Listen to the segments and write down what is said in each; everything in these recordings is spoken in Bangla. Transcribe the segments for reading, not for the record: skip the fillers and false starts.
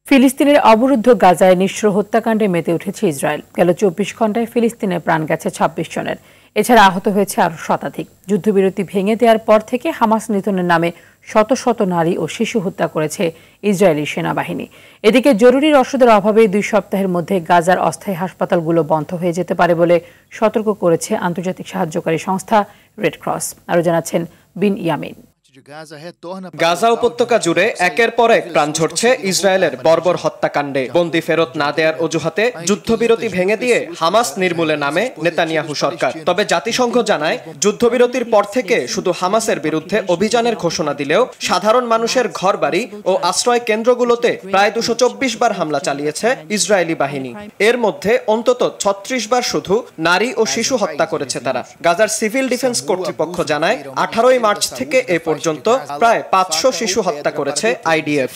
ফিলিস্তিনের অবরুদ্ধ গাজায় নিঃস্ব হত্যাকাণ্ডে মেতে উঠেছে ইসরায়েল। গেল ২৪ ঘণ্টায় ফিলিস্তিনে প্রাণ গেছে ২৬ জনের। এছাড়া আহত হয়েছে আরও শতাধিক। যুদ্ধবিরতি ভেঙে দেওয়ার পর থেকে হামাস নিধনের নামে শত শত নারী ও শিশু হত্যা করেছে ইসরায়েলি সেনাবাহিনী। এদিকে জরুরি রসদের অভাবে ২ সপ্তাহের মধ্যে গাজার অস্থায়ী হাসপাতালগুলো বন্ধ হয়ে যেতে পারে বলে সতর্ক করেছে আন্তর্জাতিক সাহায্যকারী সংস্থা রেড ক্রস। আরও জানাচ্ছেন বিন ইয়ামিন। গাজা উপত্যকা জুড়ে একের পর এক প্রাণ ঝরছে ইসরায়েলের বর্বর হত্যাকাণ্ডে। বন্দী ফেরত না দেওয়ার অজুহাতে যুদ্ধবিরতি ভেঙে দিয়ে হামাস নির্মূলে নামে নেতানিয়াহু সরকার। তবে জাতিসংঘ জানায়, যুদ্ধবিরতির পর থেকে শুধু হামাসের বিরুদ্ধে অভিযানের ঘোষণা দিলেও সাধারণ মানুষের ঘরবাড়ি ও আশ্রয় কেন্দ্রগুলোতে প্রায় ২২৪ বার হামলা চালিয়েছে ইসরায়েলি বাহিনী। এর মধ্যে অন্তত ৩৬ বার শুধু নারী ও শিশু হত্যা করেছে তারা। গাজার সিভিল ডিফেন্স কর্তৃপক্ষ জানায়, ১৮ মার্চ থেকে এ পর্যন্ত প্রায় ৫০০ শিশু হত্যা করেছে আইডিএফ।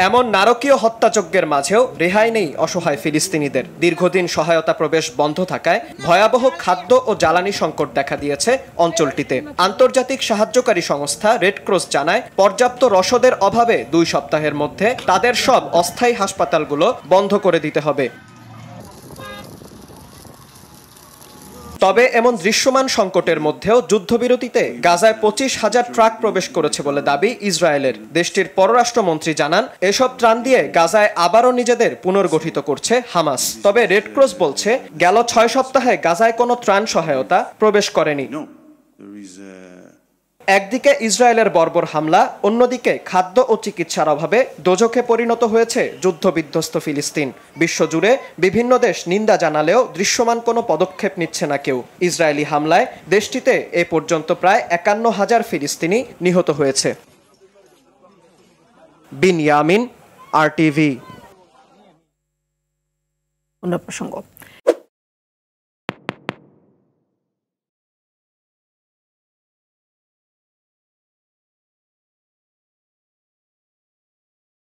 এমন নারকীয় হত্যাযজ্ঞের মাঝেও রেহাই নেই অসহায় ফিলিস্তিনিদের। দীর্ঘদিন সহায়তা প্রবেশ বন্ধ থাকায় ভয়াবহ খাদ্য ও জ্বালানি সংকট দেখা দিয়েছে অঞ্চলটিতে। আন্তর্জাতিক সাহায্যকারী সংস্থা রেড ক্রস জানায়, পর্যাপ্ত রসদের অভাবে ২ সপ্তাহের মধ্যে তাদের সব অস্থায়ী হাসপাতালগুলো বন্ধ করে দিতে হবে। তবে এমন দৃশ্যমান সংকটের মধ্যেও যুদ্ধবিরতিতে গাজায় ২৫,০০০ ট্রাক প্রবেশ করেছে বলে দাবি ইসরায়েলের। দেশটির পররাষ্ট্রমন্ত্রী জানান, এসব ত্রাণ দিয়ে গাজায় আবারও নিজেদের পুনর্গঠিত করছে হামাস। তবে রেড ক্রস বলছে, গেল ৬ সপ্তাহে গাজায় কোনো ত্রাণ সহায়তা প্রবেশ করেনি। একদিকে ইসরায়েলের বর্বর হামলা, অন্যদিকে খাদ্য ও চিকিৎসার অভাবে দোজখে পরিণত হয়েছে যুদ্ধবিধ্বস্ত ফিলিস্তিন। বিশ্বজুড়ে বিভিন্ন দেশ নিন্দা জানালেও দৃশ্যমান কোনো পদক্ষেপ নিচ্ছে না কেউ। ইসরায়েলি হামলায় দেশটিতে এ পর্যন্ত প্রায় ৫১,০০০ ফিলিস্তিনি নিহত হয়েছে। বিন ইয়ামিন, RTV। অন্য প্রসঙ্গ।